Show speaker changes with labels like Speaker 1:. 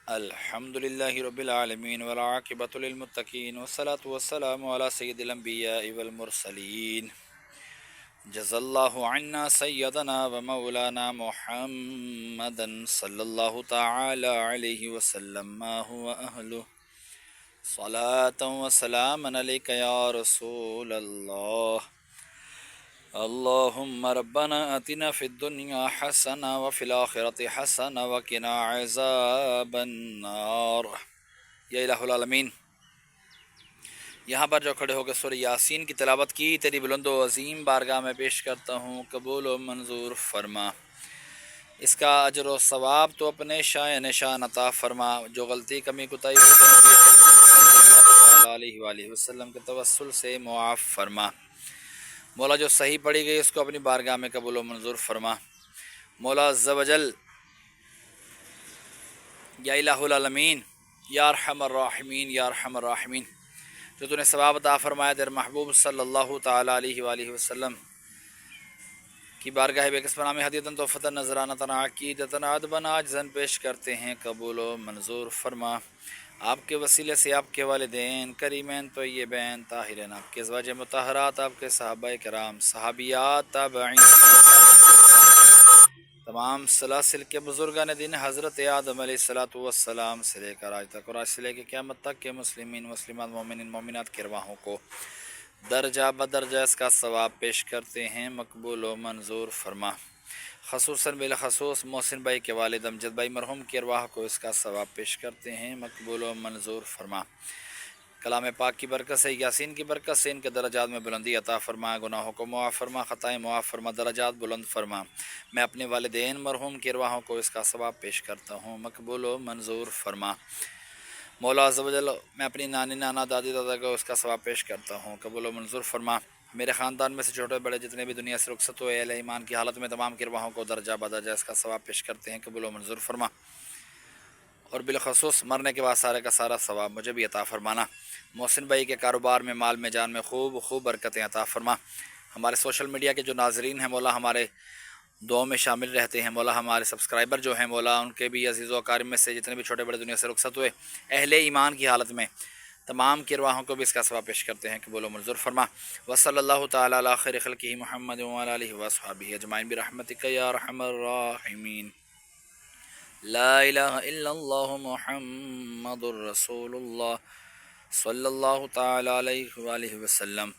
Speaker 1: الحمد لله رب العالمين والعاقبة للمتقين والصلاة والسلام على سيد الأنبياء والمرسلين جزا الله عنا سيدنا ومولانا محمدا صلى الله تعالى عليه وسلم ما هو أهله صلاة وسلاما عليك يا رسول الله اللهم ربنا آتنا في الدنيا حسنة وفي الآخرة حسنة وقنا عذاب النار۔ یا الہ العالمین، یہاں پر جو کھڑے ہو کے سورہ یاسین کی تلاوت کی، تیری بلند و عظیم بارگاہ میں پیش کرتا ہوں، قبول و منظور فرما۔ اس کا اجر و ثواب تو اپنے شائع نشان عطا فرما، جو غلطی کمی کوتاہی ہو تو نبی صلی اللہ تعالیٰ علیہ وآلہ وسلم کے توسل سے معاف فرما۔ مولا جو صحیح پڑھی گئی اس کو اپنی بارگاہ میں قبول و منظور فرما۔ مولا عز و جل، یا الہ العالمین، یا ارحم الراحمین، یا ارحم الراحمین، جو تو نے ثواب عطا فرمایا تیرے محبوب صلی اللہ تعالیٰ علیہ وآلہ وسلم کی بارگاہ بے قسم نام ہدیتاً تحفتاً نذرانتاً عقیدتاً ادباً عاجزاً پیش کرتے ہیں، قبول و منظور فرما۔ آپ کے وسیلے سے آپ کے والدین کریمین طیبین طاہرین، آپ کے ازواج مطہرات، آپ کے صحابہ کرام، صحابیات، تابعین، تمام سلاسل کے بزرگان دین حضرت آدم علیہ السلام سے لے کر آج تک، اور آج سے لے کے قیامت تک کے مسلمین مسلمات مومنین مومنات کی ارواحوں کو درجہ بدرجہ اس کا ثواب پیش کرتے ہیں، مقبول و منظور فرما۔ خصوصاً بالخصوص محسن بھائی کے والد امجد بھائی مرحوم کی ارواح کو اس کا ثواب پیش کرتے ہیں، مقبول و منظور فرما۔ کلام پاک کی برکت سے، یاسین کی برکت سے ان کے درجات میں بلندی عطا فرما، گناہوں کو معاف فرما، خطائیں معاف فرما، درجات بلند فرما۔ میں اپنے والدین مرحوم کی ارواحوں کو اس کا ثواب پیش کرتا ہوں، مقبول و منظور فرما۔ مولا عز و جل، میں اپنی نانی نانا دادی دادا کو اس کا ثواب پیش کرتا ہوں، قبول و منظور فرما۔ میرے خاندان میں سے چھوٹے بڑے جتنے بھی دنیا سے رخصت ہوئے اہل ایمان کی حالت میں تمام کی ارواحوں کو درجہ بدرجہ اس کا ثواب پیش کرتے ہیں، قبول و منظور فرما۔ اور بالخصوص مرنے کے بعد سارے کا سارا ثواب مجھے بھی عطا فرمانا۔ محسن بھائی کے کاروبار میں، مال میں، جان میں خوب خوب برکتیں عطا فرما۔ ہمارے سوشل میڈیا کے جو ناظرین ہیں مولا ہمارے دعاؤں میں شامل رہتے ہیں، مولا ہمارے سبسکرائبر جو ہیں مولا ان کے بھی عزیز و اقارب میں سے جتنے بھی چھوٹے بڑے دنیا سے رخصت ہوئے اہل ایمان کی حالت میں تمام کی ارواحوں کو بھی اس کا ثواب پیش کرتے ہیں، قبول و منظور فرما۔ وصلی اللہ تعالیٰ علی خیر خلقہ محمد وعلی آلہ وصحبہ اجمعین برحمتک یا ارحم الراحمین۔ لا الہ الا اللہ محمد الرسول اللہ صلی اللہ تعالیٰ علیہ وآلہ وسلم۔